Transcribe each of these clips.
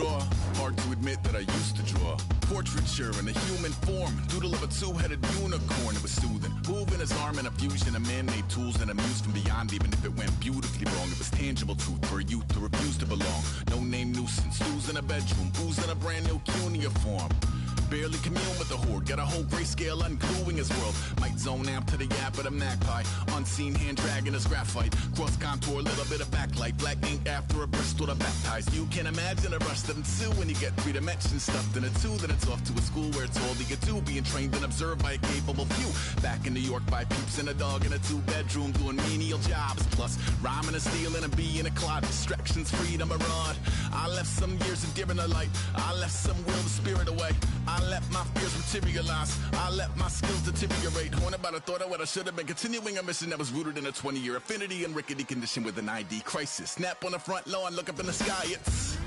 draw. Hard to admit that I used to draw. Portraiture in a human form, doodle of a two-headed unicorn. It was soothing, moving his arm in a fusion of man-made tools and a muse from beyond. Even if it went beautifully wrong, it was tangible truth for a youth to refuse to belong. No name nuisance, stews in a bedroom, booze in a brand new cuneiform. Barely commune with the horde, got a whole grayscale ungluing his world. Might zone amp to the yap of the magpie, unseen hand dragging his graphite. Cross contour, little bit of backlight, black ink after a Bristol to baptize. You can imagine a rush that ensue when you get three dimensions stuffed in a two. Then it's off to a school where it's all you get to, being trained and observed by a capable few. Back in New York by peeps and a dog in a two-bedroom doing menial jobs. Plus rhyming and stealing and being a clod, distractions, freedom, a rod. I left some years of giving a light, I left some will the spirit away. I let my fears materialize, I let my skills deteriorate. Haunted by the thought of what I should have been, continuing a mission that was rooted in a 20-year affinity and rickety condition with an ID crisis. Snap on the front lawn, look up in the sky, it's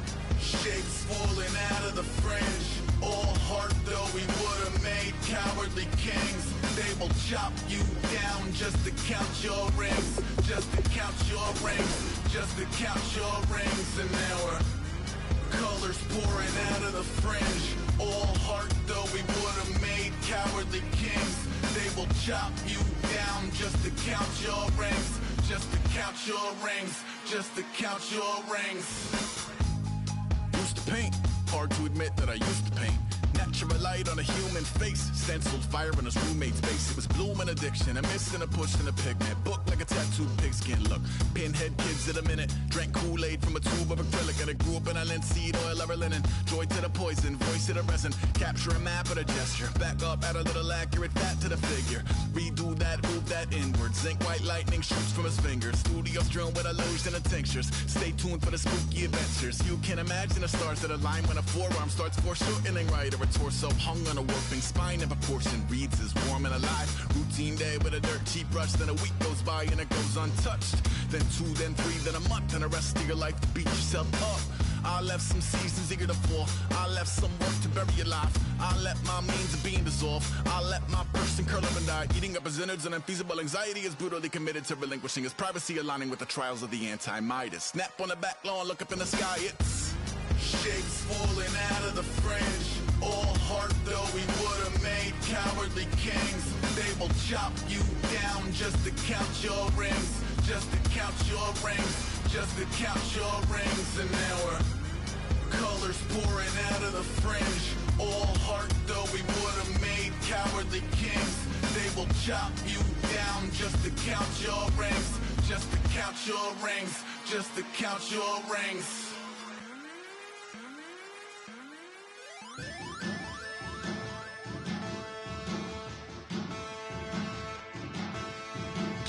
shapes falling out of the fringe. All heart though we would've made cowardly kings. They will chop you down just to count your rings, just to count your rings, just to count your rings. And now we're colors pouring out of the fringe. All heart though we would've made cowardly kings. They will chop you down just to count your rings, just to count your rings, just to count your rings. Used to paint, hard to admit that I used to paint. Natural light on a human face, stenciled fire in his roommate's face. It was blooming addiction, a miss and a push and a pigment. Book like a tattooed pigskin look. Pinhead kids in a minute, drank Kool-Aid from a tube of acrylic. And I grew up in a linseed oil ever linen. Joy to the poison, voice to the resin. Capture a map of a gesture, back up, add a little accurate fat to the figure. Redo that, move that inward. Zinc white lightning shoots from his fingers. Studios strewn with illusion and tinctures. Stay tuned for the spooky adventures. You can imagine the stars that align when a forearm starts foreshortening right. Or a torso hung on a warping spine of a portion reads as warm and alive. Routine day with a dirt cheap brush, then a week goes by and it goes untouched. Then two, then three, then a month, and the rest of your life to beat yourself up. I left some seasons eager to fall, I left some work to bury your life. I let my means of being dissolve, I let my person curl up and die. Eating up his innards and unfeasible anxiety is brutally committed to relinquishing his privacy, aligning with the trials of the anti-Midas. Snap on the back lawn, look up in the sky, it's shapes falling out of the fringe. All heart though we would've made cowardly kings. They will chop you down just to count your rings, just to count your rings, just to count your rings. And now we're colors pouring out of the fringe. All heart though we would've made cowardly kings. They will chop you down just to count your rings, just to count your rings, just to count your rings.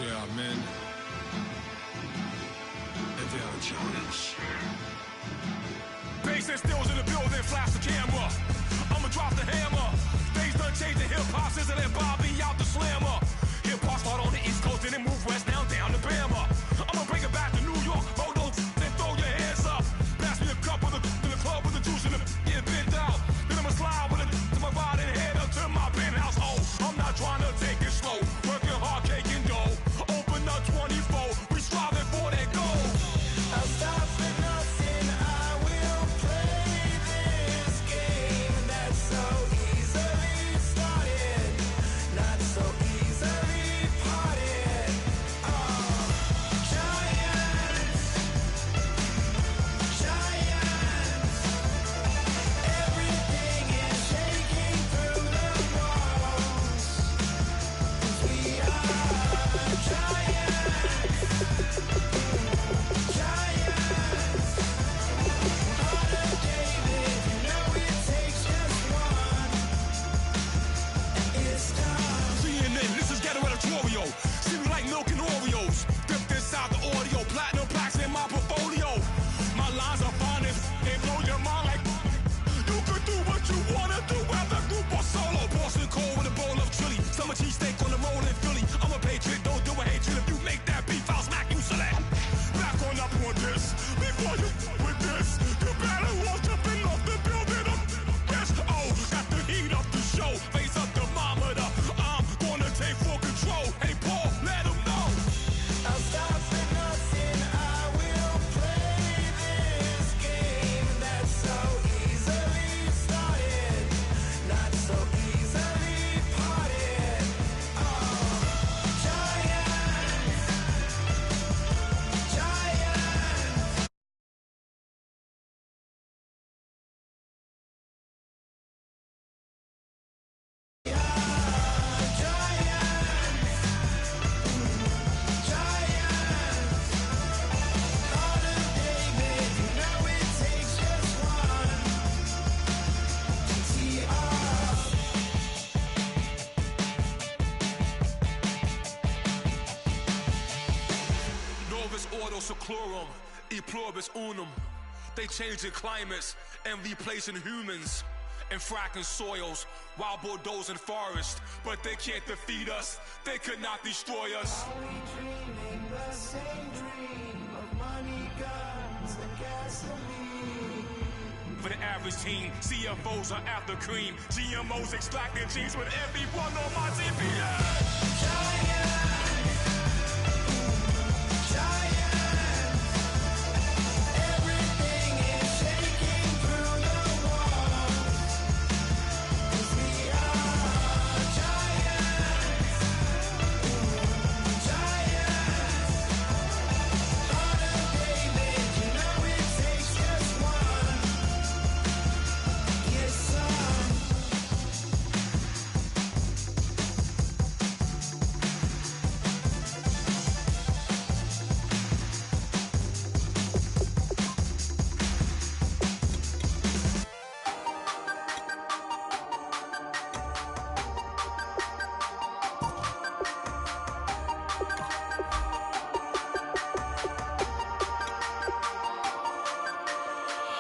Yeah, man. And they're a challenge. Bass and stills in the building, flash the camera. I'ma drop the hammer. Days done changing hip-hop, sizzling Bobby out the slammer. Hip-hop start on the East Coast and then move west now down to Bama. I'ma bring it back to New York, hold those and throw your hands up. Pass me a cup with in the club with the juice in the get bent out. Then I'ma slide with it to my ride and head up to my penthouse. Oh, I'm not trying to take it slow, working hard, cake and dough. Open up 24, we striving for that goal. I'll stop for nothing, I will play this game that's so easily started. seclorum, e pluribus unum. They changing climates and replacing humans and fracking soils while bulldozing forests. But they can't defeat us. They could not destroy us. Are we dreaming the same dream of money, guns, and gasoline? For the average team, CFOs are after cream. GMOs extracting genes with everyone on my TPS. Giants, everything is shaking through the walls. 'Cause we are giants, giants. Heart of David, you know it takes just one. Yes, son.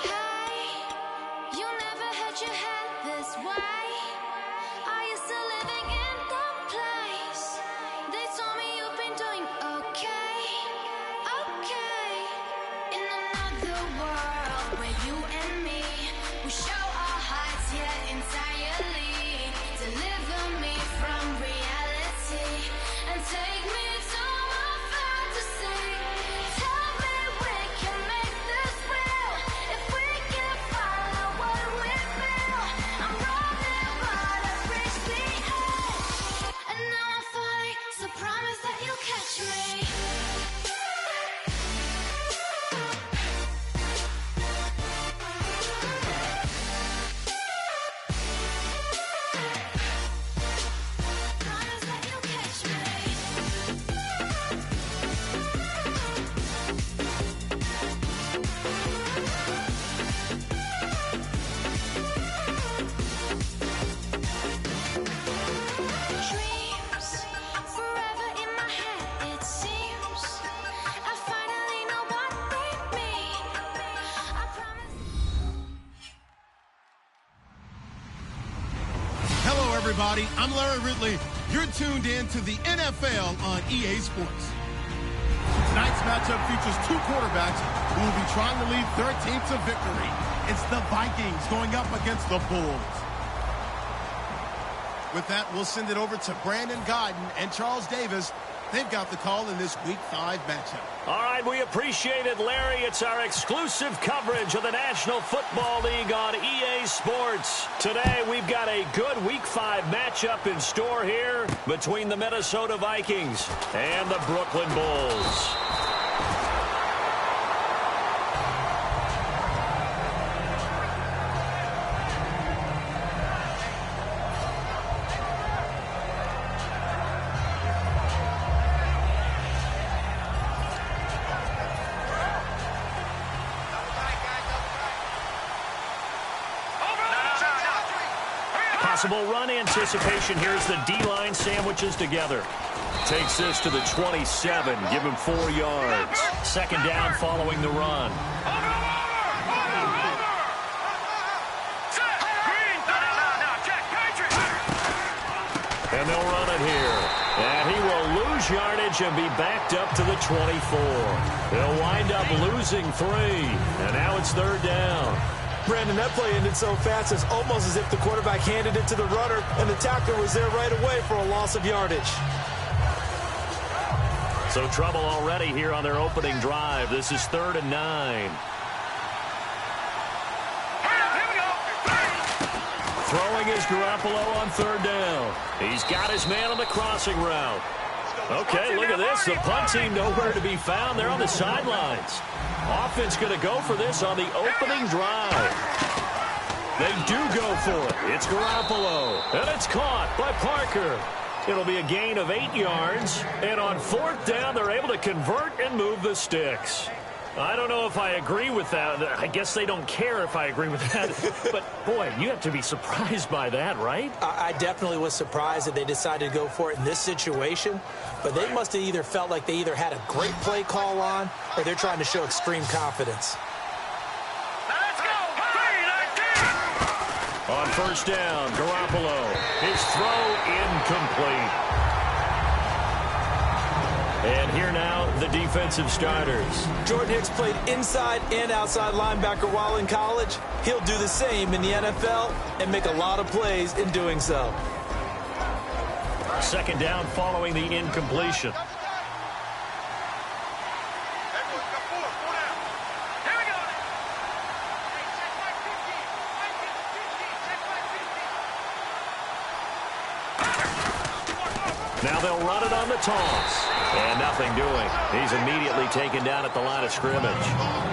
Hey, you never had your head this way. Are you still living in the place? They told me you've been doing okay, okay. In another world where you and me, we show our hearts yet entirely. Deliver me from reality and take me to my fantasy. Tell me we can make this real if we can follow what we feel. I'm running, but I've reached the edge, and now I'm falling. So promise that you'll catch me. Promise that you'll catch me. Dreams forever in my head, it seems. I finally know what they mean. I promise. Hello, everybody. I'm Larry Ridley. You're tuned in to the NFL on EA Sports. Tonight's matchup features two quarterbacks who will be trying to lead their team to victory. It's the Vikings going up against the Bulls. With that, we'll send it over to Brandon Godden and Charles Davis. They've got the call in this Week 5 matchup. All right, we appreciate it, Larry. It's our exclusive coverage of the National Football League on EA Sports. Today, we've got a good Week 5 matchup in store here between the Minnesota Vikings and the Brooklyn Bulls. Possible run anticipation. Here's the D-line sandwiches together. Takes this to the 27. Give him 4 yards. Second down following the run. And they'll run it here. And he will lose yardage and be backed up to the 24. They'll wind up losing 3. And now it's third down. Brandon, that play ended so fast, it's almost as if the quarterback handed it to the runner, and the tackler was there right away for a loss of yardage. So trouble already here on their opening drive. This is 3rd and 9. Throwing is Garoppolo on 3rd down. He's got his man on the crossing route. Okay, look at this. The punt team nowhere to be found. They're on the sidelines. Offense going to go for this on the opening drive. They do go for it. It's Garoppolo. And it's caught by Parker. It'll be a gain of 8 yards. And on 4th down, they're able to convert and move the sticks. I don't know if I agree with that. I guess they don't care if I agree with that. But, boy, you have to be surprised by that, right? I definitely was surprised that they decided to go for it in this situation. But they must have either felt like they either had a great play call on or they're trying to show extreme confidence. Let's go! On first down, Garoppolo. His throw incomplete. And here now, the defensive starters. Jordan Hicks played inside and outside linebacker while in college. He'll do the same in the NFL and make a lot of plays in doing so. Second down following the incompletion. Now they'll run it on the toss. And nothing doing. He's immediately taken down at the line of scrimmage.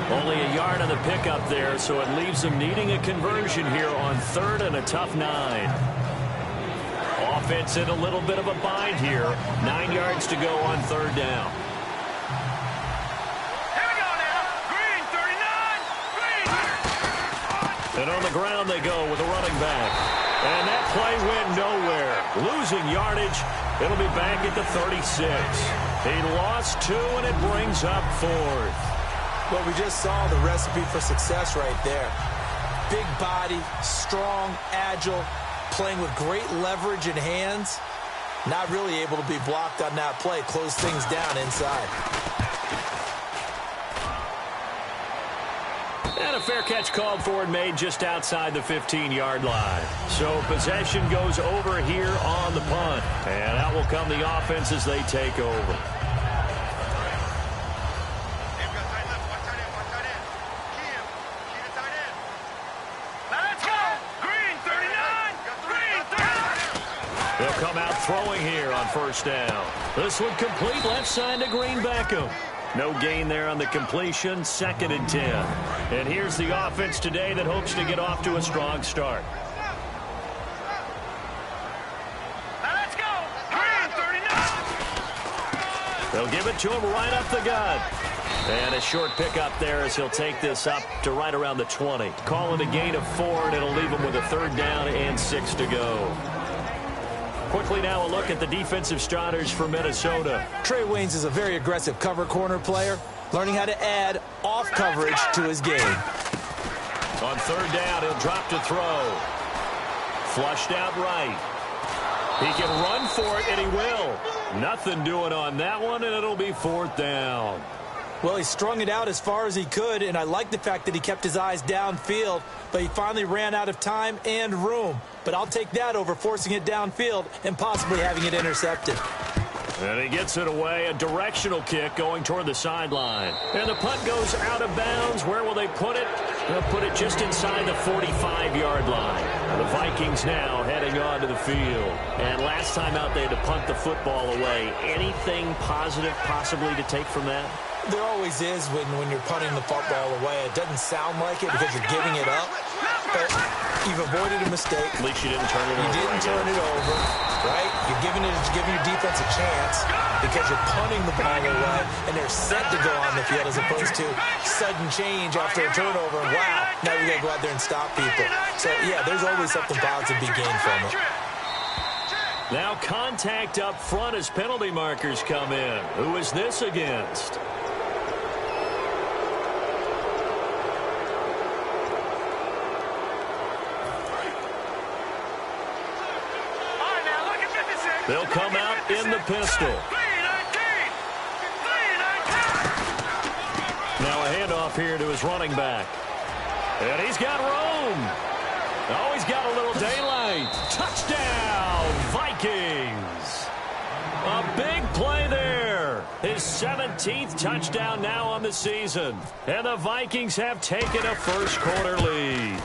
Only a yard on the pickup there, so it leaves them needing a conversion here on 3rd and a tough 9. Offense in a little bit of a bind here. 9 yards to go on 3rd down. Here we go now. Green, 39. Green. And on the ground they go with a running back. And that play went nowhere. Losing yardage. It'll be back at the 36. He lost 2, and it brings up 4th. Well, we just saw the recipe for success right there. Big body, strong, agile, playing with great leverage in hands. Not really able to be blocked on that play. Close things down inside. And a fair catch called for and made just outside the 15-yard line. So possession goes over here on the punt. And out will come the offense as they take over. Let's go. Green, 39. Green, 39. They'll come out throwing here on first down. This one complete left side to Green Beckham. No gain there on the completion, 2nd and 10. And here's the offense today that hopes to get off to a strong start. Let's go. Green, 39. They'll give it to him right up the gut. And a short pickup there as he'll take this up to right around the 20. Call it a gain of 4, and it'll leave him with a 3rd down and 6 to go. Quickly now a look at the defensive starters for Minnesota. Trey Waynes is a very aggressive cover corner player, learning how to add off coverage to his game. On 3rd down, he'll drop to throw. Flushed out right. He can run for it, and he will. Nothing doing on that one, and it'll be 4th down. Well, he strung it out as far as he could, and I like the fact that he kept his eyes downfield, but he finally ran out of time and room. But I'll take that over forcing it downfield and possibly having it intercepted. And he gets it away, a directional kick going toward the sideline. And the punt goes out of bounds. Where will they put it? They'll put it just inside the 45-yard line. The Vikings now heading onto the field. And last time out, they had to punt the football away. Anything positive possibly to take from that? There always is when you're punting the football away. It doesn't sound like it because you're giving it up, but you've avoided a mistake. At least you didn't turn it over. You didn't turn it over, right? You're giving your defense a chance because you're punting the ball away, and they're set to go on the field as opposed to sudden change after a turnover, and wow, now we got to go out there and stop people. So, yeah, there's always something positive to be gained from it. Now contact up front as penalty markers come in. Who is this against? They'll come out in the pistol. Now a handoff here to his running back. And he's got room. Oh, he's got a little daylight. Touchdown, Vikings. A big play there. His 17th touchdown now on the season. And the Vikings have taken a first-quarter lead.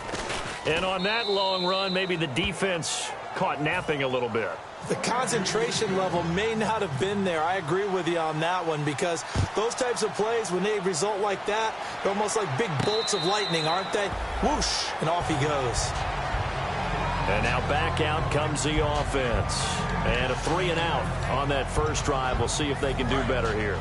And on that long run, maybe the defense caught napping a little bit. The concentration level may not have been there. I agree with you on that one because those types of plays, when they result like that, they're almost like big bolts of lightning, aren't they? Whoosh, and off he goes. And now back out comes the offense. And a 3-and-out on that first drive. We'll see if they can do better here.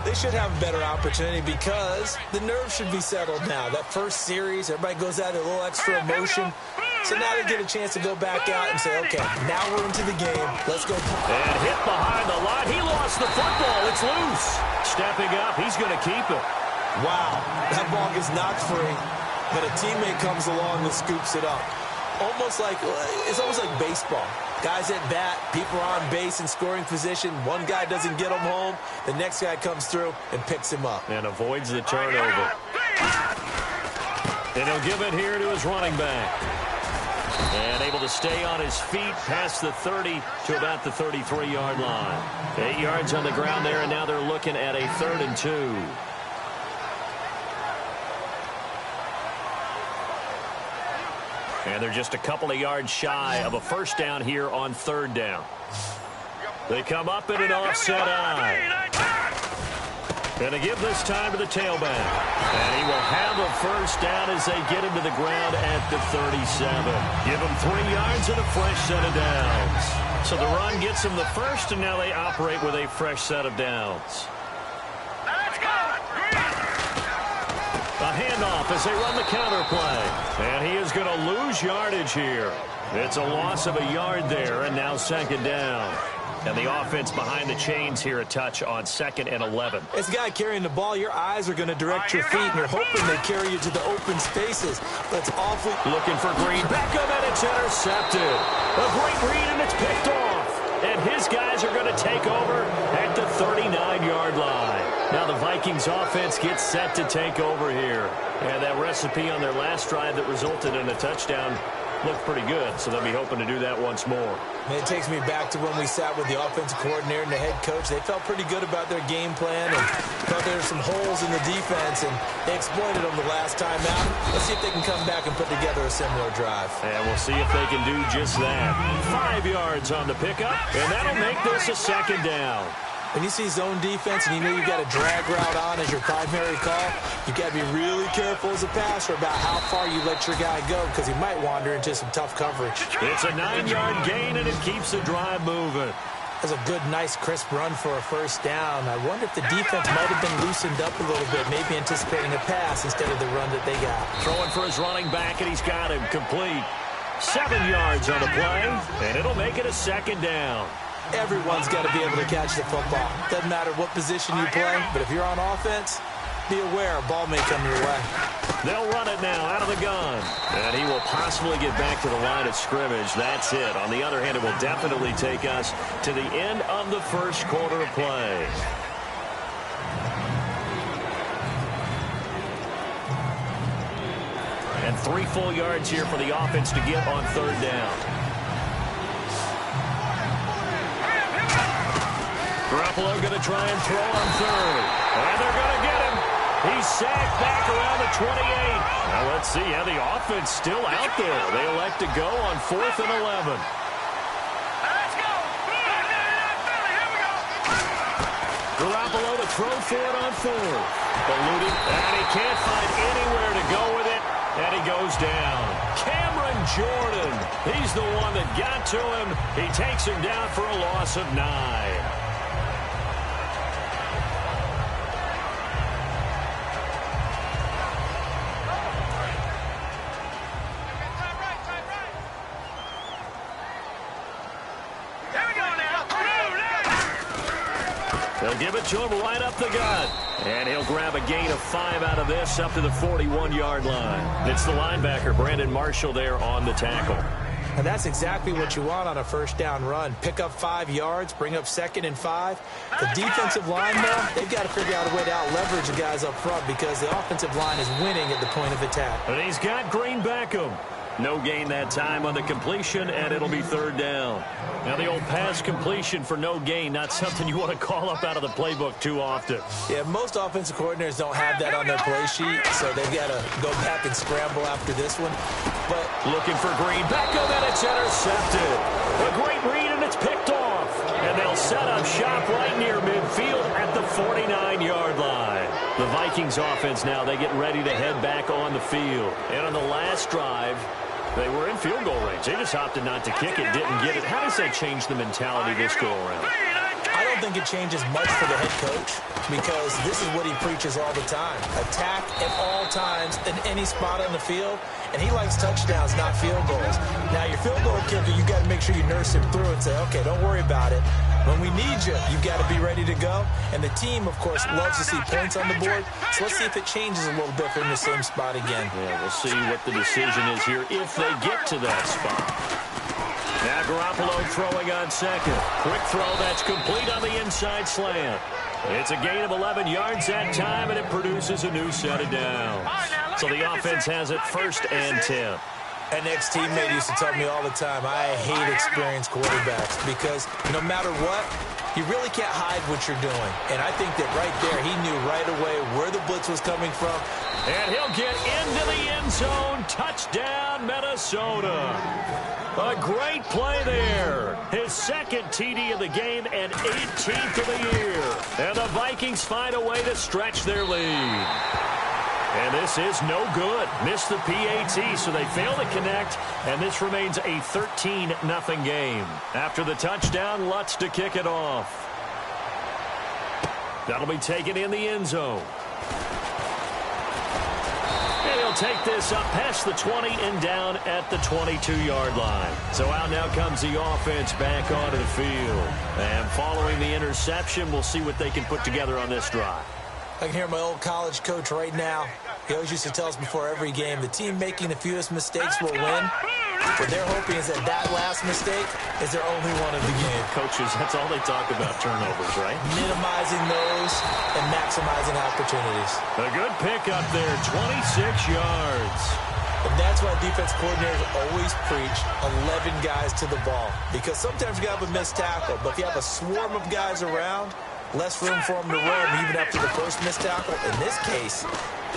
they should have a better opportunity because the nerves should be settled now. That first series, everybody goes out with a little extra emotion. So now they get a chance to go back out and say, okay, now we're into the game. Let's go. And hit behind the line. He lost the football. It's loose. Stepping up, he's going to keep it. Wow, that ball gets knocked free, but a teammate comes along and scoops it up. It's almost like baseball. Guys at bat, people are on base in scoring position. One guy doesn't get him home. The next guy comes through and picks him up. And avoids the turnover. And he'll give it here to his running back. And able to stay on his feet past the 30 to about the 33-yard line. 8 yards on the ground there, and now they're looking at a 3rd and 2. And they're just a couple of yards shy of a first down here on 3rd down. They come up in an offset eye. And to give this time to the tailback. And he will have a first down as they get him to the ground at the 37. Give him 3 yards and a fresh set of downs. So the run gets them the first, and now they operate with a fresh set of downs. A handoff as they run the counter play. And he is going to lose yardage here. It's a loss of a yard there, and now 2nd down. And the offense behind the chains here, a touch on 2nd and 11. As a guy carrying the ball, your eyes are going to direct your feet, and you're hoping they carry you to the open spaces. But it's awfully... Looking for Green. Back up, and it's intercepted. A great read, and it's picked off. And his guys are going to take over at the 39-yard line. Now the Vikings offense gets set to take over here. And that recipe on their last drive that resulted in a touchdown looked pretty good, so they'll be hoping to do that once more. It takes me back to when we sat with the offensive coordinator and the head coach. They felt pretty good about their game plan and thought there were some holes in the defense, and they exploited them the last time out. Let's see if they can come back and put together a similar drive. And we'll see if they can do just that. 5 yards on the pickup, and that'll make this a 2nd down. When you see zone defense and you know you've got a drag route on as your primary call, you've got to be really careful as a passer about how far you let your guy go because he might wander into some tough coverage. It's a 9-yard gain, and it keeps the drive moving. That's a good, nice, crisp run for a first down. I wonder if the defense might have been loosened up a little bit, maybe anticipating a pass instead of the run that they got. Throwing for his running back, and he's got him complete. 7 yards on the play, and it'll make it a 2nd down. Everyone's got to be able to catch the football. Doesn't matter what position you play, but if you're on offense, be aware a ball may come your way. They'll run it now out of the gun. And he will possibly get back to the line of scrimmage. That's it. On the other hand, it will definitely take us to the end of the first quarter of play. And 3 full yards here for the offense to get on 3rd down. Garoppolo going to try and throw on 3rd. And they're going to get him. He's sacked back around the 28. Now let's see how the offense still out there. They elect to go on 4th and 11. Let's go. Here we go. Garoppolo to throw for it on 4th. Eluding, and he can't find anywhere to go with it. And he goes down. Cameron Jordan. He's the one that got to him. He takes him down for a loss of 9. They'll give it to him right up the gut. And he'll grab a gain of 5 out of this up to the 41-yard line. It's the linebacker, Brandon Marshall, there on the tackle. And that's exactly what you want on a first down run. Pick up 5 yards, bring up 2nd and 5. The defensive line, though, they've got to figure out a way to out-leverage the guys up front because the offensive line is winning at the point of attack. And he's got Green Beckham. No gain that time on the completion, and it'll be 3rd down. Now the old pass completion for no gain, not something you want to call up out of the playbook too often. Yeah, most offensive coordinators don't have that on their play sheet, so they've got to go back and scramble after this one. But looking for Green Beckham, and it's intercepted. A great read, and it's picked off. And they'll set up shop right near midfield at the 49-yard line. The Vikings offense now, they get ready to head back on the field. And on the last drive, they were in field goal range. They just opted not to kick it, didn't get it. How does that change the mentality this go around? I don't don't think it changes much for the head coach because this is what he preaches all the time. Attack at all times in any spot on the field, and he likes touchdowns, not field goals. Now, your field goal kicker, you got to make sure you nurse him through and say, okay, don't worry about it. When we need you, you've got to be ready to go. And the team, of course, loves to see points on the board. So let's see if it changes a little bit from the same spot again. Yeah, we'll see what the decision is here if they get to that spot. Now Garoppolo throwing on second. Quick throw that's complete on the inside slant. It's a gain of 11 yards that time, and it produces a new set of downs. So the offense has it 1st and 10. An ex-teammate used to tell me all the time, I hate experienced quarterbacks because no matter what, you really can't hide what you're doing. And I think that right there, he knew right away where the blitz was coming from. And he'll get into the end zone. Touchdown, Minnesota. A great play there. His 2nd TD of the game and 18th of the year. And the Vikings find a way to stretch their lead. And this is no good. Missed the PAT, so they fail to connect, and this remains a 13-0 game. After the touchdown, Lutz to kick it off. That'll be taken in the end zone. And he'll take this up past the 20 and down at the 22-yard line. So out now comes the offense back onto the field. And following the interception, we'll see what they can put together on this drive. I can hear my old college coach right now. He always used to tell us before every game, the team making the fewest mistakes will win. What they're hoping is that last mistake is their only one of the game. Coaches, that's all they talk about, turnovers, right? Minimizing those and maximizing opportunities. A good pick up there, 26 yards. And that's why defense coordinators always preach 11 guys to the ball. Because sometimes you have a missed tackle, but if you have a swarm of guys around, less room for them to run even after the first missed tackle. In this case,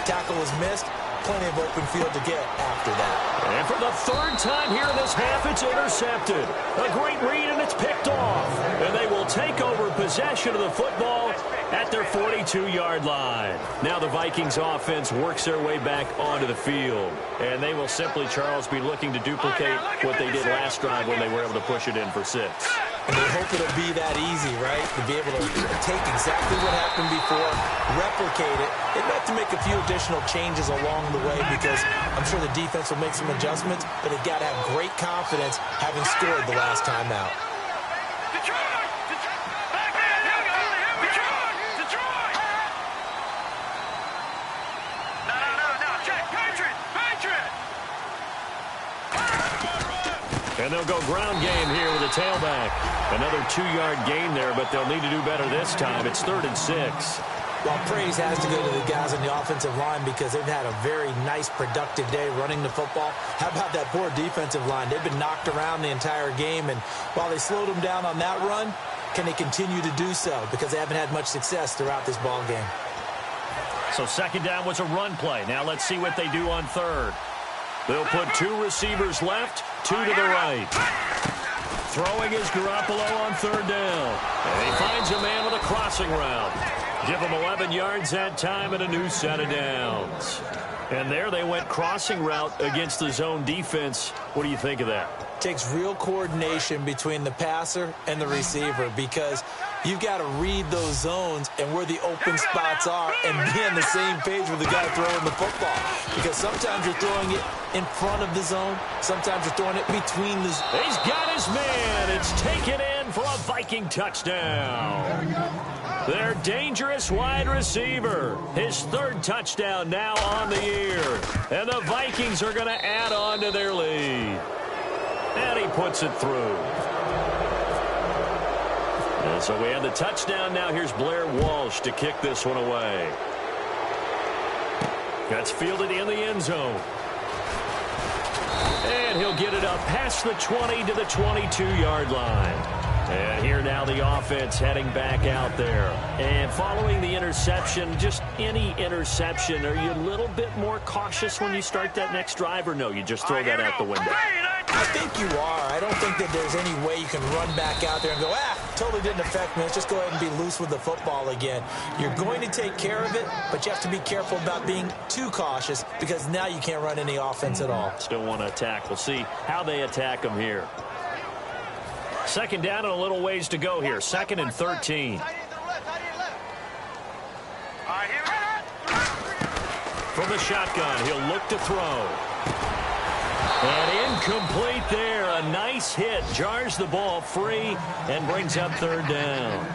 tackle was missed, plenty of open field to get after that. And for the 3rd time here in this half, it's intercepted. A great read, and it's picked off. And they will take over possession of the football at their 42-yard line. Now the Vikings offense works their way back onto the field. And they will simply, Charles, be looking to duplicate what they did last drive when they were able to push it in for 6. And they hope it'll be that easy, right? To be able to take exactly what happened before, replicate it. They'd have to make a few additional changes along the way because I'm sure the defense will make some adjustments, but they've got to have great confidence having scored the last time out. And they'll go ground game here with a tailback. Another 2-yard gain there, but they'll need to do better this time. It's 3rd and 6. Well, praise has to go to the guys on the offensive line because they've had a very nice, productive day running the football. How about that poor defensive line? They've been knocked around the entire game, and while they slowed them down on that run, can they continue to do so? Because they haven't had much success throughout this ball game. So 2nd down was a run play. Now let's see what they do on 3rd. They'll put 2 receivers left, 2 to the right. Throwing is Garoppolo on 3rd down. And he finds a man with a crossing route. Give him 11 yards that time and a new set of downs. And there they went crossing route against the zone defense. What do you think of that? Takes real coordination between the passer and the receiver because you've got to read those zones and where the open spots are and be on the same page with the guy throwing the football. Because sometimes you're throwing it in front of the zone. Sometimes you're throwing it between the zone. He's got his man. It's taken in for a Viking touchdown. Their dangerous wide receiver. His 3rd touchdown now on the year. And the Vikings are going to add on to their lead. And he puts it through. And so we have the touchdown. Now here's Blair Walsh to kick this one away. That's fielded in the end zone. And he'll get it up past the 20 to the 22-yard line. And here now the offense heading back out there. And following the interception, just any interception, are you a little bit more cautious when you start that next drive, or no, you just throw that out the window? I think you are. I don't think that there's any way you can run back out there and go, totally didn't affect me. Let's just go ahead and be loose with the football again. You're going to take care of it, but you have to be careful about being too cautious because now you can't run any offense at all. Still want to attack. We'll see how they attack them here. Second down and a little ways to go here. 2nd and 13. From the shotgun, he'll look to throw. And incomplete there. A nice hit. Jars the ball free and brings up 3rd down.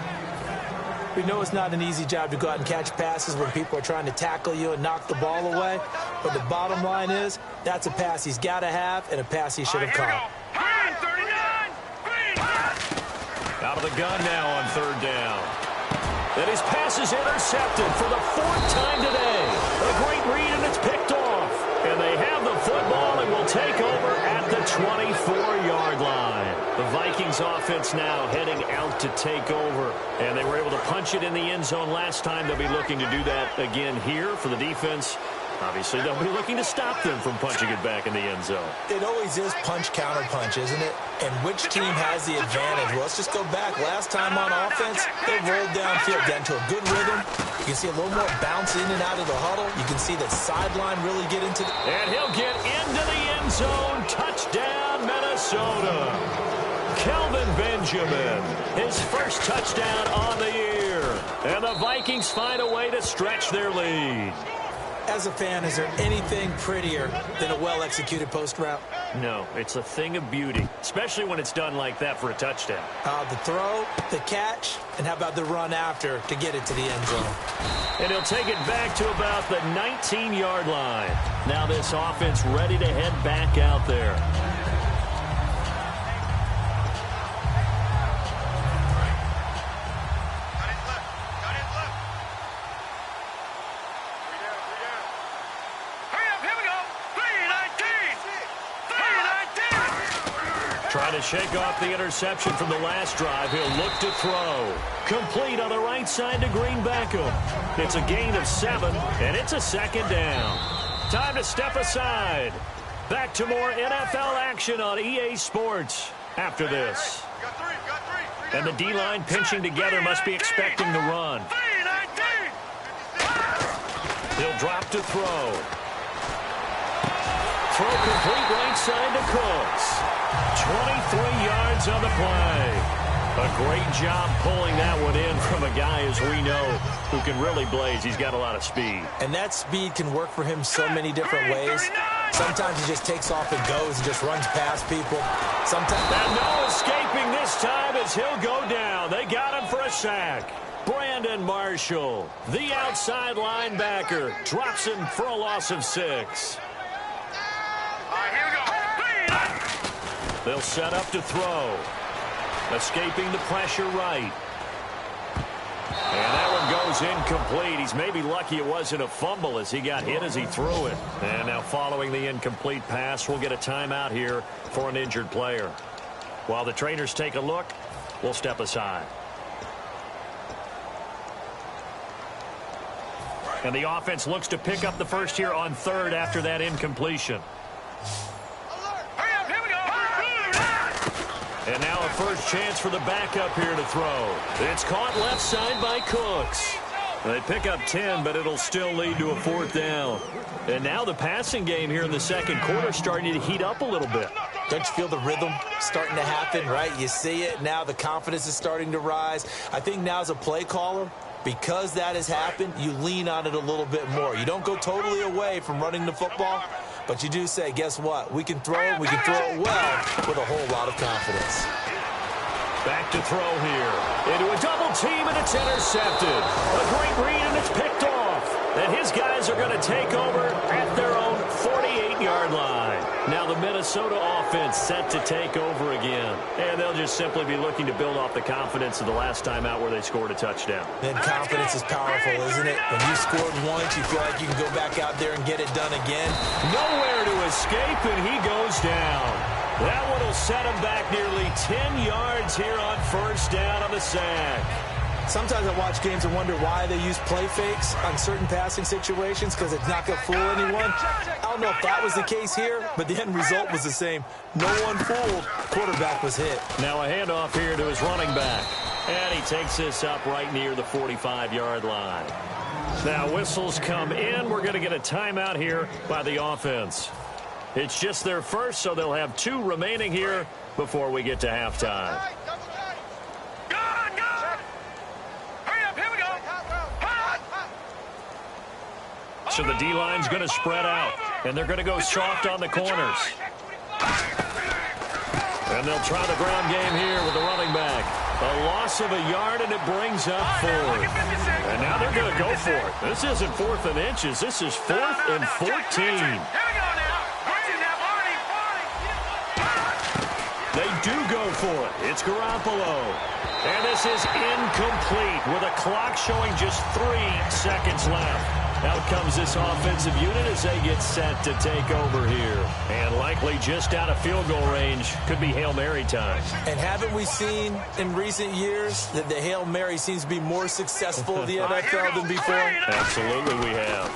We know it's not an easy job to go out and catch passes when people are trying to tackle you and knock the ball away. But the bottom line is, that's a pass he's got to have and a pass he should have caught. Out of the gun now on 3rd down. And his pass is intercepted for the 4th time today. A great read, and it's picked off. And they have the football and will take over at the 24-yard line. The Vikings offense now heading out to take over. And they were able to punch it in the end zone last time. They'll be looking to do that again here for the defense. Obviously, they'll be looking to stop them from punching it back in the end zone. It always is punch-counter-punch, isn't it? And which team has the advantage? Well, let's just go back. Last time on offense, they rolled downfield, got into a good rhythm. You can see a little more bounce in and out of the huddle. You can see the sideline really get into the... And he'll get into the end zone. Touchdown, Minnesota. Kelvin Benjamin, his first touchdown on the year. And the Vikings find a way to stretch their lead. As a fan, is there anything prettier than a well-executed post route? No, it's a thing of beauty, especially when it's done like that for a touchdown. The throw, the catch, and how about the run after to get it to the end zone? And he'll take it back to about the 19-yard line. Now this offense ready to head back out there. Trying to shake off the interception from the last drive. He'll look to throw. Complete on the right side to Green Beckham. It's a gain of 7, and it's a 2nd down. Time to step aside. Back to more NFL action on EA Sports after this. And the D-line pinching together must be expecting the run. He'll drop to throw. Throw complete right side to Cooks. 23 yards on the play. A great job pulling that one in from a guy, as we know, who can really blaze. He's got a lot of speed. And that speed can work for him so many different ways. Sometimes he just takes off and goes and just runs past people. Sometimes... And no escaping this time as he'll go down. They got him for a sack. Brandon Marshall, the outside linebacker, drops him for a loss of 6. They'll set up to throw. Escaping the pressure right. And that one goes incomplete. He's maybe lucky it wasn't a fumble as he got hit as he threw it. And now following the incomplete pass, we'll get a timeout here for an injured player. While the trainers take a look, we'll step aside. And the offense looks to pick up the first here on 3rd after that incompletion. And now a first chance for the backup here to throw. It's caught left side by Cooks. They pick up 10, but it'll still lead to a 4th down. And now the passing game here in the second quarter starting to heat up a little bit. Don't you feel the rhythm starting to happen, right? You see it. Now the confidence is starting to rise. I think now as a play caller, because that has happened, you lean on it a little bit more. You don't go totally away from running the football, but you do say, guess what? We can throw it. We can throw it well with a whole lot of confidence. Back to throw here. Into a double team, and it's intercepted. A great read, and it's picked off. And his guys are going to take over at their own 48-yard line. Now the Minnesota offense set to take over again. And they'll just simply be looking to build off the confidence of the last time out where they scored a touchdown. Then confidence is powerful, isn't it? When you scored once, you feel like you can go back out there and get it done again. Nowhere to escape, and he goes down. That one will set him back nearly 10 yards here on 1st down on the sack. Sometimes I watch games and wonder why they use play fakes on certain passing situations, because it's not going to fool anyone. I don't know if that was the case here, but the end result was the same. No one fooled. Quarterback was hit. Now a handoff here to his running back. And he takes this up right near the 45-yard line. Now whistles come in. We're going to get a timeout here by the offense. It's just their first, so they'll have 2 remaining here before we get to halftime. So the D-line's going to spread out, and they're going to go soft on the corners. And they'll try the ground game here with the running back. A loss of a yard, and it brings up 4th. And now they're going to go for it. This isn't 4th and inches. This is 4th and 14. They do go for it. It's Garoppolo. And this is incomplete with a clock showing just 3 seconds left. Out comes this offensive unit as they get set to take over here. And likely just out of field goal range. Could be Hail Mary time. And haven't we seen in recent years that the Hail Mary seems to be more successful in the NFL than before? Absolutely we have.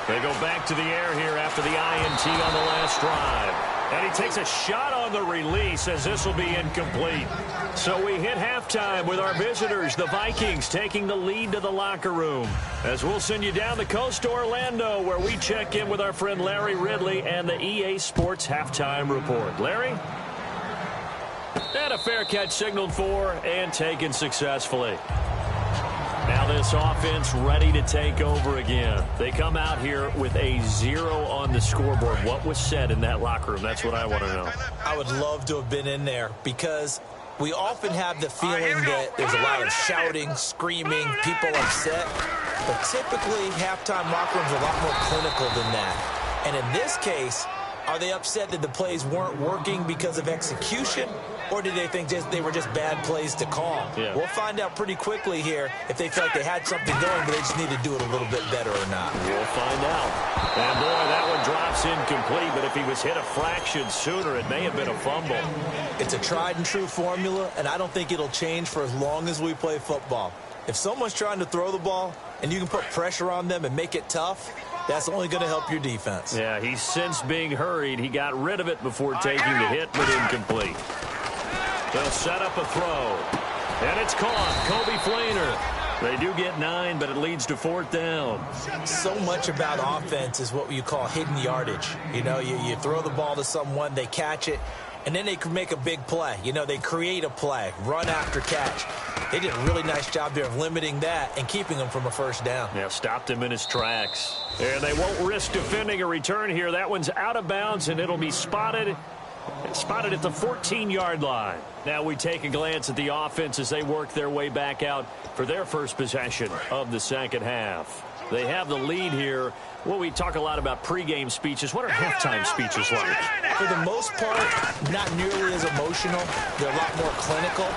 They go back to the air here after the INT on the last drive. And he takes a shot on the release as this will be incomplete. So we hit halftime with our visitors, the Vikings, taking the lead to the locker room. As we'll send you down the coast to Orlando, where we check in with our friend Larry Ridley and the EA Sports Halftime Report. Larry? And a fair catch signaled for and taken successfully. Now this offense ready to take over again. They come out here with a 0 on the scoreboard. What was said in that locker room? That's what I want to know. I would love to have been in there because we often have the feeling that there's a lot of shouting, screaming, people upset. But typically, halftime locker rooms are a lot more clinical than that. And in this case, are they upset that the plays weren't working because of execution? Or did they think they were just bad plays to call? Yeah. We'll find out pretty quickly here if they felt they had something going, but they just need to do it a little bit better or not. We'll find out. And, boy, that one drops incomplete, but if he was hit a fraction sooner, it may have been a fumble. It's a tried-and-true formula, and I don't think it'll change for as long as we play football. If someone's trying to throw the ball and you can put pressure on them and make it tough, that's only going to help your defense. Yeah, he's since being hurried. He got rid of it before taking the hit, but incomplete. They'll set up a throw. And it's caught. Kobe Flainer. They do get 9, but it leads to 4th down. So much about offense is what you call hidden yardage. You know, you throw the ball to someone, they catch it, and then they can make a big play. You know, they create a play, run after catch. They did a really nice job there of limiting that and keeping him from a first down. Yeah, stopped him in his tracks. And they won't risk defending a return here. That one's out of bounds, and it'll be spotted at the 14-yard line. Now we take a glance at the offense as they work their way back out for their first possession of the second half. They have the lead here. Well, we talk a lot about pregame speeches. What are halftime speeches like? For the most part, not nearly as emotional. They're a lot more clinical.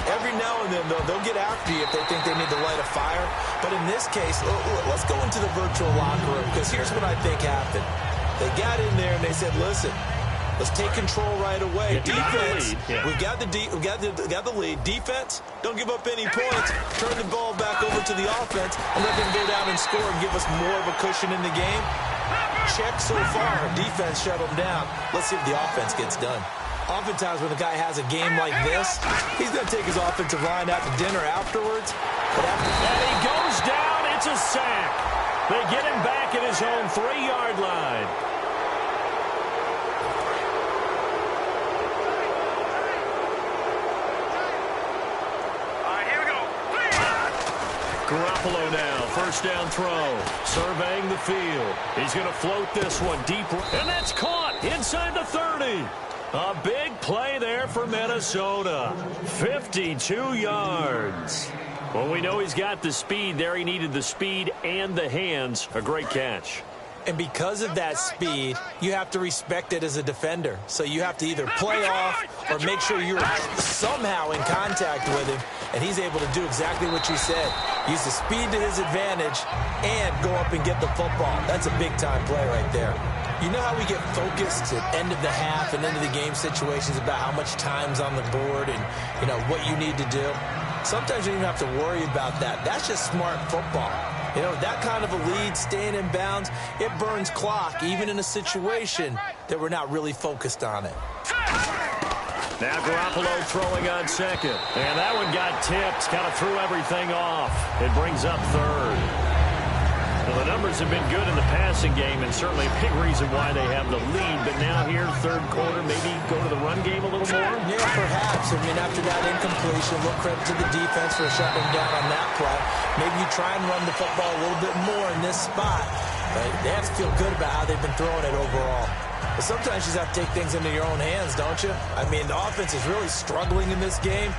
Every now and then, they'll get after you if they think they need to light a fire. But in this case, let's go into the virtual locker room, because here's what I think happened. They got in there and they said, listen, let's take control right away. Defense, we've got the lead. Defense, don't give up any points. Turn the ball back over to the offense and let them go down and score and give us more of a cushion in the game. Check so far. Defense shut them down. Let's see if the offense gets done. Oftentimes when the guy has a game like this, he's going to take his offensive line out to dinner afterwards. And he goes down. It's a sack. They get him back at his own 3-yard line. Garoppolo now, first down throw, surveying the field. He's going to float this one deep, and that's caught inside the 30. A big play there for Minnesota, 52 yards. Well, we know he's got the speed there. He needed the speed and the hands. A great catch. And because of that speed, you have to respect it as a defender. So you have to either play off or make sure you're somehow in contact with him. And he's able to do exactly what you said. Use the speed to his advantage and go up and get the football. That's a big-time play right there. You know how we get focused at end of the half and end of the game situations about how much time's on the board and, you know, what you need to do? Sometimes you don't even have to worry about that. That's just smart football. You know, that kind of a lead, staying in bounds, it burns clock, even in a situation that we're not really focused on it. Now Garoppolo throwing on second. And that one got tipped, kind of threw everything off. It brings up third. So the numbers have been good in the passing game, and certainly a big reason why they have the lead. But now here, third quarter, maybe go to the run game a little more? Yeah, perhaps. I mean, after that incompletion, a little credit to the defense for shutting them down on that play. Maybe you try and run the football a little bit more in this spot. But they have to feel good about how they've been throwing it overall. But sometimes you just have to take things into your own hands, don't you? I mean, the offense is really struggling in this game.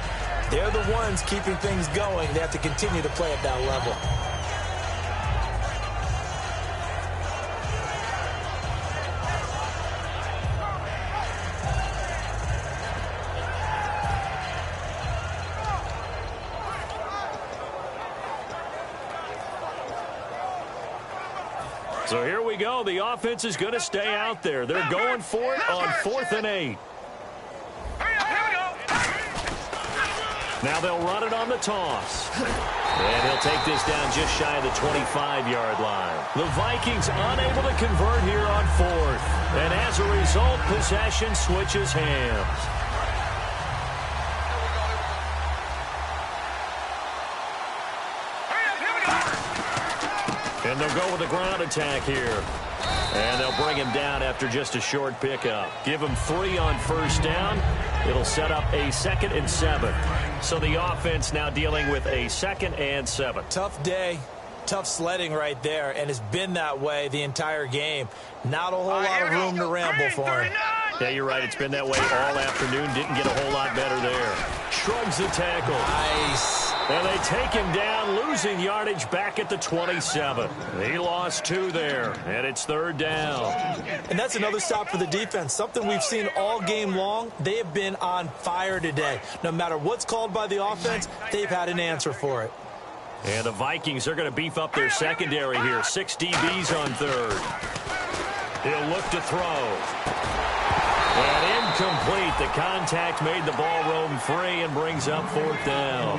They're the ones keeping things going. They have to continue to play at that level. So here we go. The offense is going to stay out there. They're going for it on 4th and 8. Now they'll run it on the toss. And he'll take this down just shy of the 25-yard line. The Vikings unable to convert here on 4th. And as a result, possession switches hands. And they'll go with a ground attack here. And they'll bring him down after just a short pickup. Give him 3 on first down. It'll set up a 2nd and 7. So the offense now dealing with a 2nd and 7. Tough day, tough sledding right there, and it's been that way the entire game. Not a whole lot of room to ramble for him. Yeah, you're right. It's been that way all afternoon. Didn't get a whole lot better there. Shrugs the tackle. Nice. And they take him down, losing yardage back at the 27. He lost 2 there, and it's 3rd down. And that's another stop for the defense, something we've seen all game long. They have been on fire today. No matter what's called by the offense, they've had an answer for it. And the Vikings are going to beef up their secondary here. 6 DBs on 3rd. He'll look to throw. And incomplete. The contact made the ball roam free and brings up 4th down.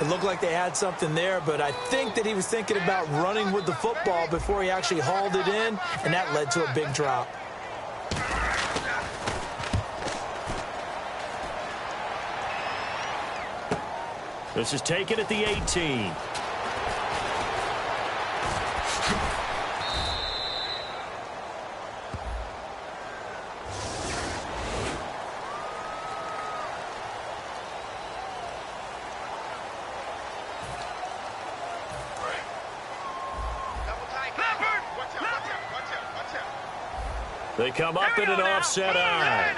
It looked like they had something there, but I think that he was thinking about running with the football before he actually hauled it in, and that led to a big drop. This is taken at the 18. They come up in an offset eye.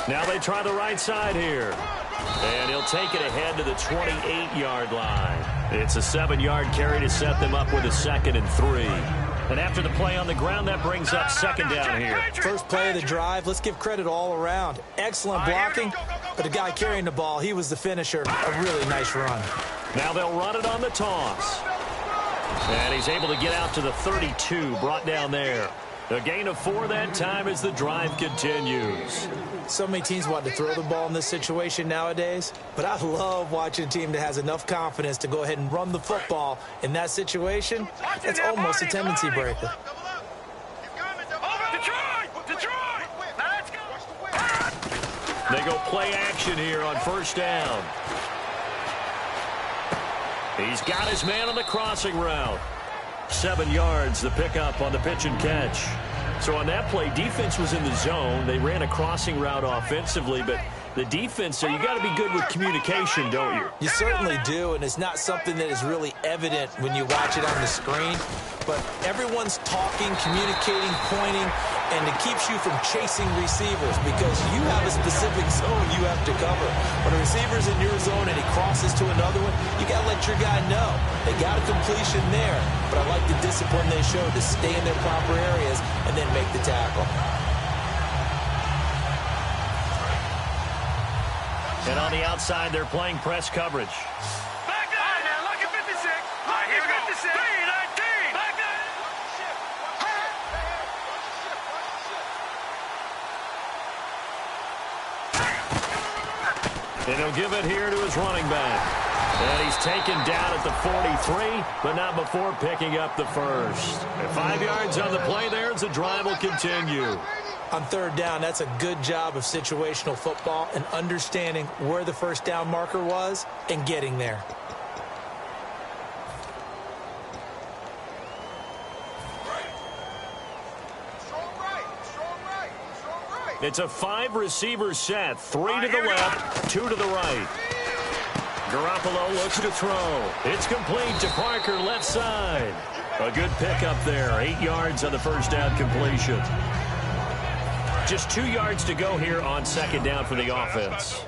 Now they try the right side here. And he'll take it ahead to the 28-yard line. It's a 7-yard carry to set them up with a 2nd and 3. And after the play on the ground, that brings up 2nd down here. First play of the drive, let's give credit all around. Excellent blocking, but the guy carrying the ball, he was the finisher. A really nice run. Now they'll run it on the toss. And he's able to get out to the 32, brought down there. A gain of 4 that time as the drive continues. So many teams want to throw the ball in this situation nowadays, but I love watching a team that has enough confidence to go ahead and run the football in that situation. It's almost a tendency breaker. They go play action here on first down. He's got his man on the crossing route. 7 yards, the pickup on the pitch and catch. So on that play, defense was in the zone. They ran a crossing route offensively, but the defense there, you got to be good with communication, don't you? You certainly do, and it's not something that is really evident when you watch it on the screen. But everyone's talking, communicating, pointing, and it keeps you from chasing receivers because you have a specific zone you have to cover. When a receiver's in your zone and he crosses to another one, you got to let your guy know. They got a completion there, but I like the discipline they showed to stay in their proper areas and then make the tackle. And on the outside, they're playing press coverage. Back up! Now, look at 56. Look at 56. 319. Back up! And he'll give it here to his running back. And he's taken down at the 43, but not before picking up the first. And 5 yards on the play there as the drive will continue. On third down, that's a good job of situational football and understanding where the first down marker was and getting there. It's a 5-receiver set. 3 to the left, 2 to the right. Garoppolo looks to throw. It's complete to Parker, left side. A good pickup there. 8 yards on the first down completion. Just 2 yards to go here on second down for the offense.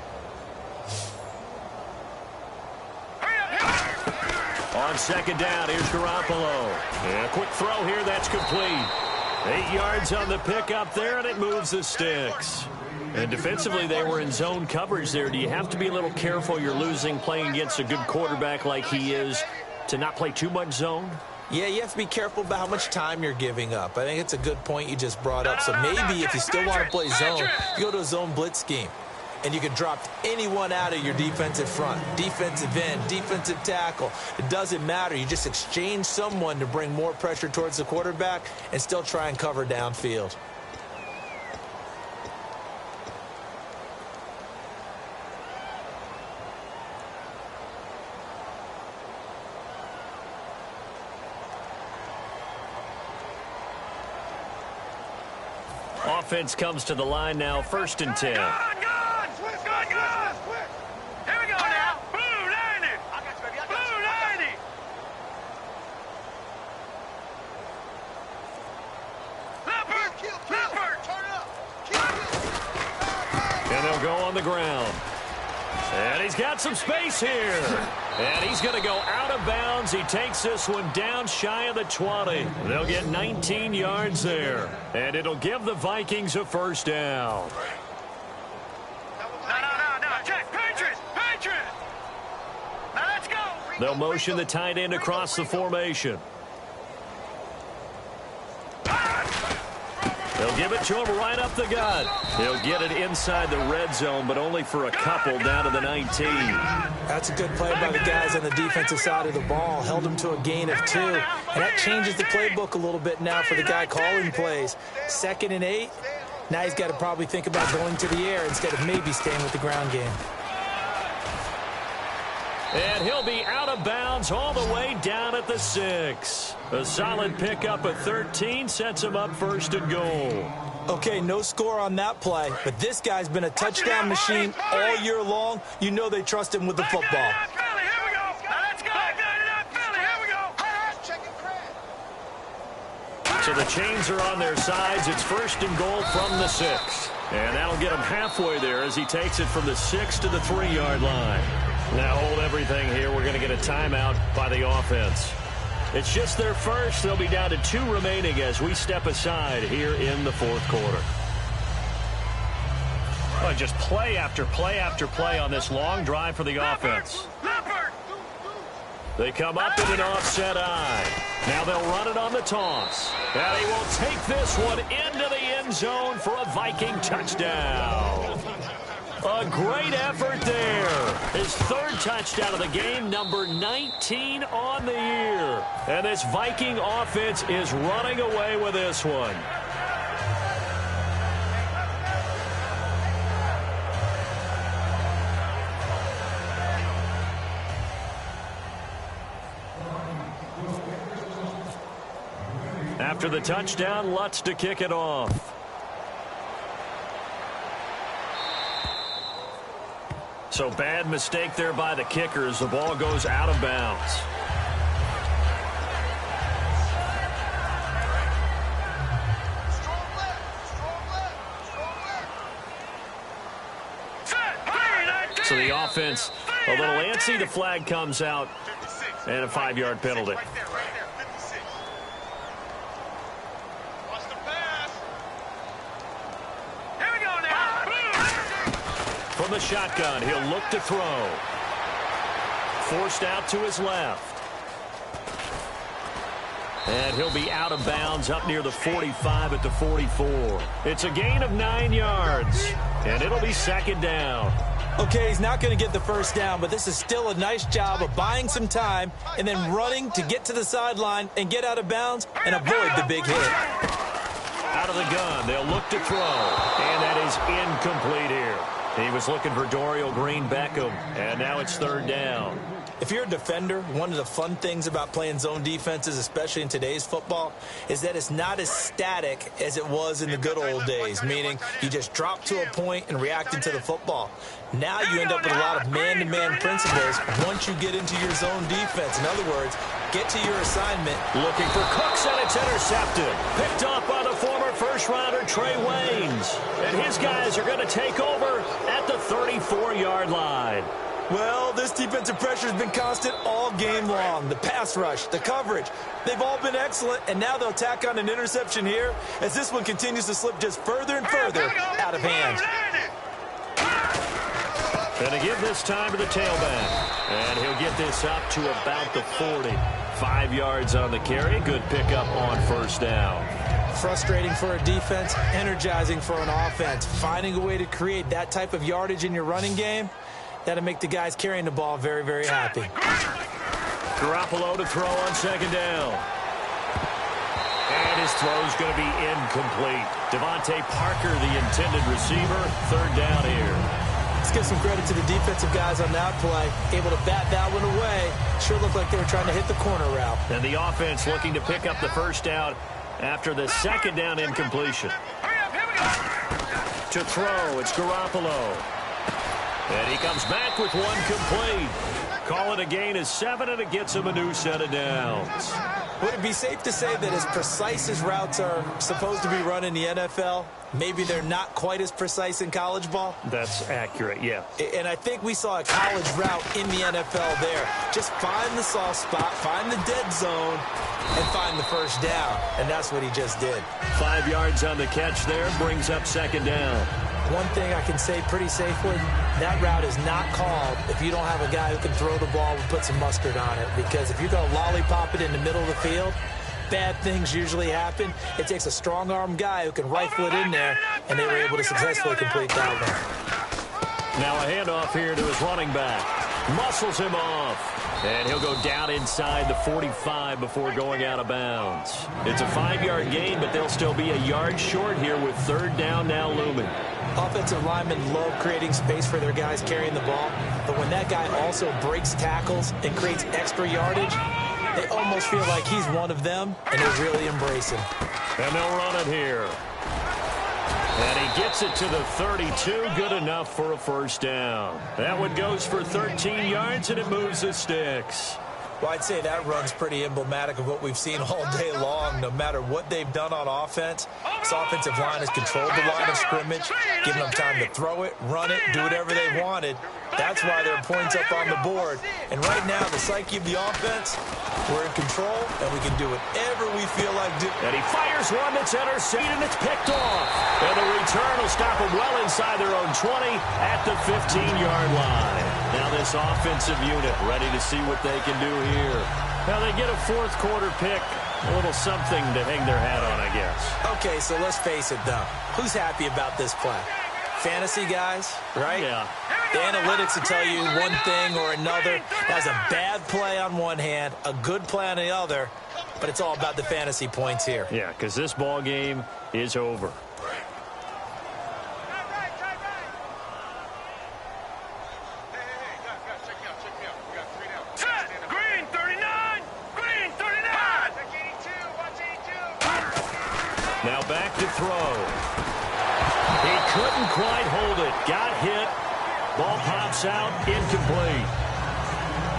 On second down, here's Garoppolo. And a quick throw here, that's complete. 8 yards on the pickup there, and it moves the sticks. And defensively, they were in zone coverage there. Do you have to be a little careful? You're losing playing against a good quarterback like he is to not play too much zone? Yeah, you have to be careful about how much time you're giving up. I think it's a good point you just brought up. So maybe if you still want to play zone, you go to a zone blitz scheme. And you can drop anyone out of your defensive front, defensive end, defensive tackle. It doesn't matter. You just exchange someone to bring more pressure towards the quarterback and still try and cover downfield. Offense comes to the line now, 1st and 10. And they'll go on the ground. And he's got some space here. And he's going to go out of bounds. He takes this one down shy of the 20. They'll get 19 yards there. And it'll give the Vikings a first down. No. Check. Patriots. Now let's go. They'll motion the tight end across the formation. They'll give it to him right up the gut. He'll get it inside the red zone, but only for a couple down to the 19. That's a good play by the guys on the defensive side of the ball. Held him to a gain of 2. And that changes the playbook a little bit now for the guy calling plays. 2nd and 8. Now he's got to probably think about going to the air instead of maybe staying with the ground game. And he'll be out of bounds all the way down at the 6. A solid pickup at 13 sets him up 1st and goal. Okay, no score on that play, but this guy's been a touchdown machine all year long. You know they trust him with the football. So the chains are on their sides. It's 1st and goal from the 6. And that'll get him halfway there as he takes it from the 6 to the 3-yard line. Now hold everything here. We're going to get a timeout by the offense. It's just their first. They'll be down to 2 remaining as we step aside here in the 4th quarter. Oh, just play after play after play on this long drive for the offense. They come up in an offset eye. Now they'll run it on the toss. And he will take this one into the end zone for a Viking touchdown. A great effort there. His 3rd touchdown of the game, number 19 on the year. And this Viking offense is running away with this one. After the touchdown, Lutz to kick it off. So bad mistake there by the kicker as the ball goes out of bounds. So the offense a little antsy. The flag comes out and a 5-yard penalty. From the shotgun, he'll look to throw. Forced out to his left. And he'll be out of bounds up near the 45 at the 44. It's a gain of 9 yards, and it'll be 2nd down. Okay, he's not going to get the first down, but this is still a nice job of buying some time and then running to get to the sideline and get out of bounds and avoid the big hit. Out of the gun, they'll look to throw, and that is incomplete here. He was looking for Dorial Green-Beckham, and now it's third down. If you're a defender, one of the fun things about playing zone defenses, especially in today's football, is that it's not as static as it was in the good old days, meaning you just drop to a point and reacted to the football. Now you end up with a lot of man-to-man principles once you get into your zone defense. In other words, get to your assignment. Looking for Cooks, and it's intercepted. Picked off by the former first-rounder Trey Waynes. And his guys are going to take over at the 34-yard line. Well, this defensive pressure has been constant all game long. The pass rush, the coverage, they've all been excellent, and now they'll tack on an interception here as this one continues to slip just further and further out of hand. Going to give this time to the tailback, and he'll get this up to about the 40. 5 yards on the carry. Good pickup on first down. Frustrating for a defense, energizing for an offense. Finding a way to create that type of yardage in your running game, that'll make the guys carrying the ball very, very happy. Garoppolo to throw on second down. And his throw's going to be incomplete. Devontae Parker, the intended receiver. Third down here. Let's give some credit to the defensive guys on that play. Able to bat that one away. Sure looked like they were trying to hit the corner route. And the offense looking to pick up the first down after the second down incompletion. To throw, it's Garoppolo. And he comes back with one complete. Call it a gain of 7, and it gets him a new set of downs. Would it be safe to say that as precise as routes are supposed to be run in the NFL, maybe they're not quite as precise in college ball? That's accurate, yeah. And I think we saw a college route in the NFL there. Just find the soft spot, find the dead zone, and find the first down. And that's what he just did. 5 yards on the catch there, brings up second down. One thing I can say pretty safely, that route is not called if you don't have a guy who can throw the ball and put some mustard on it. Because if you're going to lollipop it in the middle of the field, bad things usually happen. It takes a strong-arm guy who can rifle it in there, and they were able to successfully complete that one. Now a handoff here to his running back. Muscles him off. And he'll go down inside the 45 before going out of bounds. It's a 5-yard gain, but they'll still be a yard short here with third down now looming. Offensive linemen love creating space for their guys carrying the ball, but when that guy also breaks tackles and creates extra yardage, they almost feel like he's one of them, and they really embrace him. And they'll run it here. And he gets it to the 32, good enough for a first down. That one goes for 13 yards, and it moves the sticks. Well, I'd say that run's pretty emblematic of what we've seen all day long. No matter what they've done on offense, this offensive line has controlled the line of scrimmage, given them time to throw it, run it, do whatever they wanted. That's why there are points up on the board. And right now, the psyche of the offense, we're in control, and we can do whatever we feel like doing. And he fires one that's intercepted, and it's picked off. And the return will stop them well inside their own 20 at the 15-yard line. Now this offensive unit ready to see what they can do here. Now they get a fourth quarter pick. A little something to hang their hat on, I guess. Okay, so let's face it, though. Who's happy about this play? Fantasy guys, right? Yeah. The analytics will tell you one thing or another. That's a bad play on one hand, a good play on the other, but it's all about the fantasy points here. Yeah, because this ball game is over. Now back to throw. He couldn't quite hold it. Got hit. Ball pops out. Incomplete.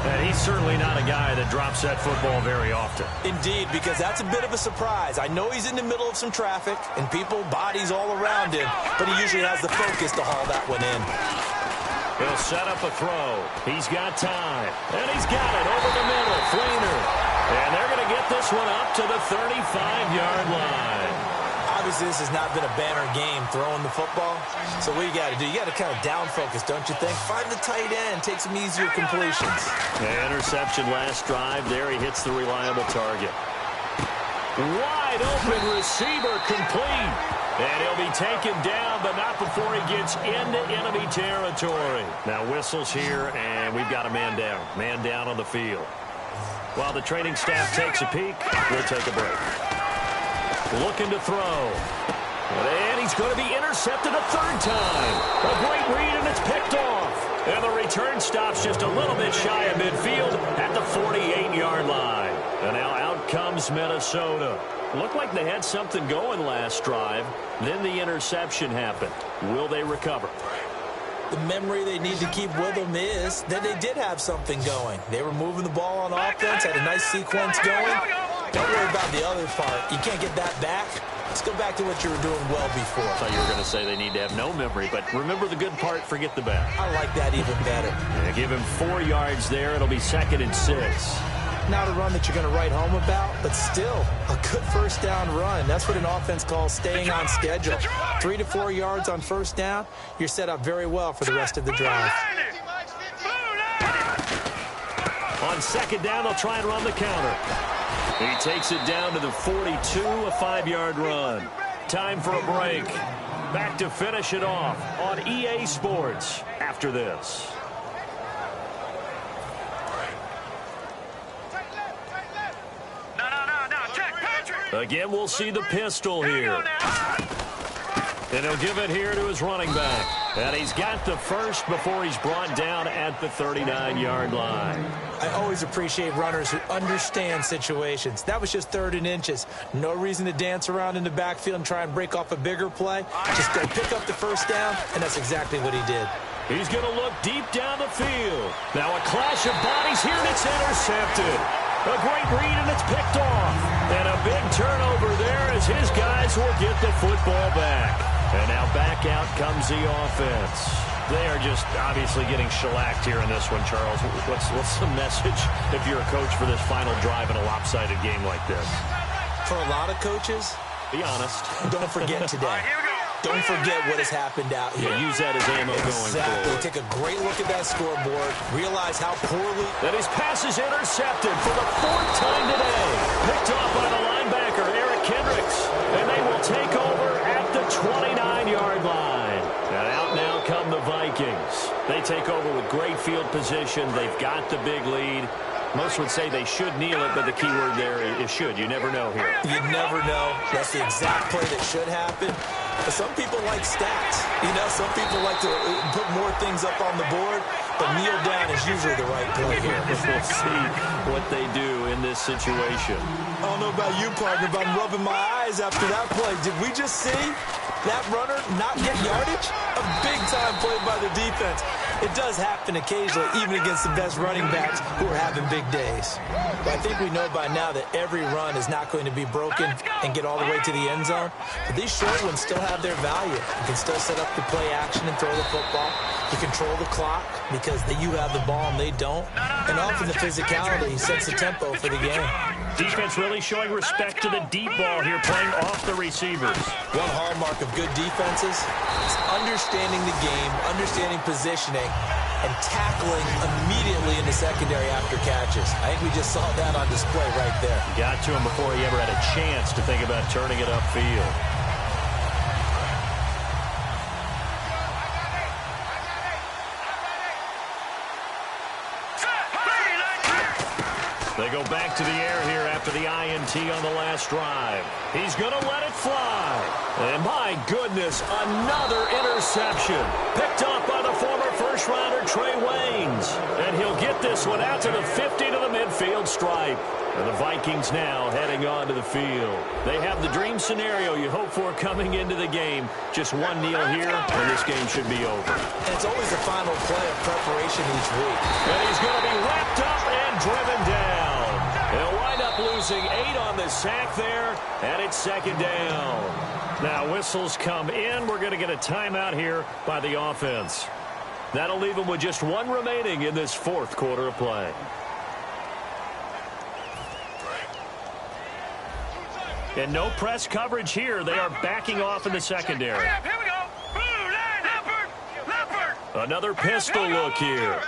And he's certainly not a guy that drops that football very often. Indeed, because that's a bit of a surprise. I know he's in the middle of some traffic and people, bodies all around him, but he usually has the focus to haul that one in. He'll set up a throw. He's got time. And he's got it over the middle. Fleener. And they're going to get this one up to the 35-yard line. Obviously, this has not been a banner game throwing the football. So what you got to do, you got to kind of down focus, don't you think? Find the tight end, take some easier completions. Interception last drive. There he hits the reliable target. Wide open receiver complete. And he'll be taken down, but not before he gets into enemy territory. Now whistles here, and we've got a man down. Man down on the field. While the training staff takes a peek, we'll take a break. Looking to throw. And he's going to be intercepted a third time. A great read, and it's picked off. And the return stops just a little bit shy of midfield at the 48-yard line. And now out comes Minnesota. Looked like they had something going last drive. Then the interception happened. Will they recover? The memory they need to keep with them is that they did have something going. They were moving the ball on offense, had a nice sequence going. Don't worry about the other part. You can't get that back. Let's go back to what you were doing well before. I thought you were going to say they need to have no memory, but remember the good part, forget the bad. I like that even better. Yeah, give him 4 yards there. It'll be 2nd and 6. Not a run that you're going to write home about, but still a good first down run. That's what an offense calls staying on schedule. 3 to 4 yards on first down, you're set up very well for the rest of the drive. On 2nd down, they'll try and run the counter. He takes it down to the 42, a 5-yard run. Time for a break. Back to finish it off on EA Sports after this. Again, we'll see the pistol here. And he'll give it here to his running back. And he's got the first before he's brought down at the 39-yard line. I always appreciate runners who understand situations. That was just 3rd and inches. No reason to dance around in the backfield and try and break off a bigger play. Just go pick up the first down, and that's exactly what he did. He's going to look deep down the field. Now a clash of bodies here, and it's intercepted. A great read, and it's picked off. And a big turnover there as his guys will get the football back. And now back out comes the offense. They are just obviously getting shellacked here in this one, Charles. What's the message if you're a coach for this final drive in a lopsided game like this? For a lot of coaches, be honest. Don't forget today. Don't forget what has happened out here. Yeah, use that as ammo going forward. Take a great look at that scoreboard. Realize how poorly. That his pass is intercepted for the 4th time today. Picked off by the linebacker, Eric Kendricks. And they will take over at the 29-yard line. And out now come the Vikings. They take over with great field position. They've got the big lead. Most would say they should kneel it, but the key word there is should. You never know here. You never know. That's the exact play that should happen. But some people like stats. You know, some people like to put more things up on the board, but kneel down is usually the right play here. We'll see what they do in this situation. I don't know about you, partner, but I'm rubbing my eyes after that play. Did we just see that runner not get yardage? A big-time play by the defense. It does happen occasionally, even against the best running backs who are having big days. But I think we know by now that every run is not going to be broken and get all the way to the end zone. But these short ones still have their value. You can still set up the play action and throw the football. You control the clock because you have the ball and they don't. And often the physicality sets the tempo for the game. Defense really showing respect to the deep ball here, playing off the receivers. One hallmark of good defenses is understanding the game, understanding positioning, and tackling immediately in the secondary after catches. I think we just saw that on display right there. Got to him before he ever had a chance to think about turning it upfield. They go back to the air here after the INT on the last drive. He's going to let it fly. And my goodness, another interception. Picked off by the former first-rounder Trey Waynes. And he'll get this one out to the 50 to the midfield stripe. And the Vikings now heading onto the field. They have the dream scenario you hope for coming into the game. Just one kneel here, and this game should be over. And it's always the final play of preparation each week. And he's going to be wrapped up and driven down. They'll wind up losing 8 on the sack there, and it's 2nd down. Now whistles come in. We're going to get a timeout here by the offense. That'll leave them with just 1 remaining in this 4th quarter of play. And no press coverage here. They are backing off in the secondary. Here we go. Leopard. Another pistol look here.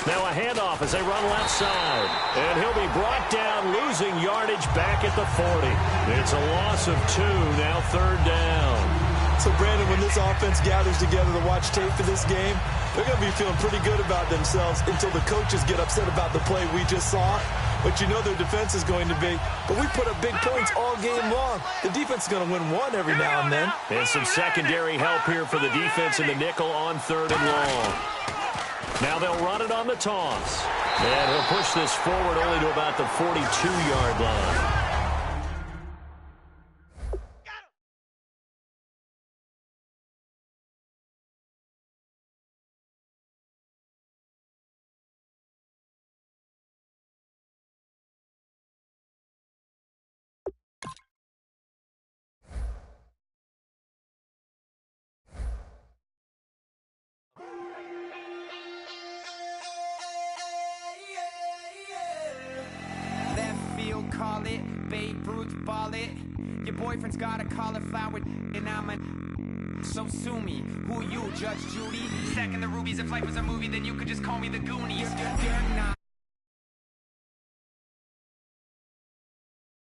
Now a handoff as they run left side. And he'll be brought down, losing yardage back at the 40. It's a loss of 2, now 3rd down. So, Brandon, when this offense gathers together to watch tape for this game, they're going to be feeling pretty good about themselves until the coaches get upset about the play we just saw. But you know their defense is going to be. But we put up big points all game long. The defense is going to win one every now and then. And some secondary help here for the defense in the nickel on 3rd and long. Now they'll run it on the toss. And he'll push this forward only to about the 42-yard line. Call it, Babe Ruth ball it. Your boyfriend's got a cauliflower and I'm a... So sue me, who you, Judge Judy? Stacking the rubies, if life was a movie, then you could just call me the Goonies. You're not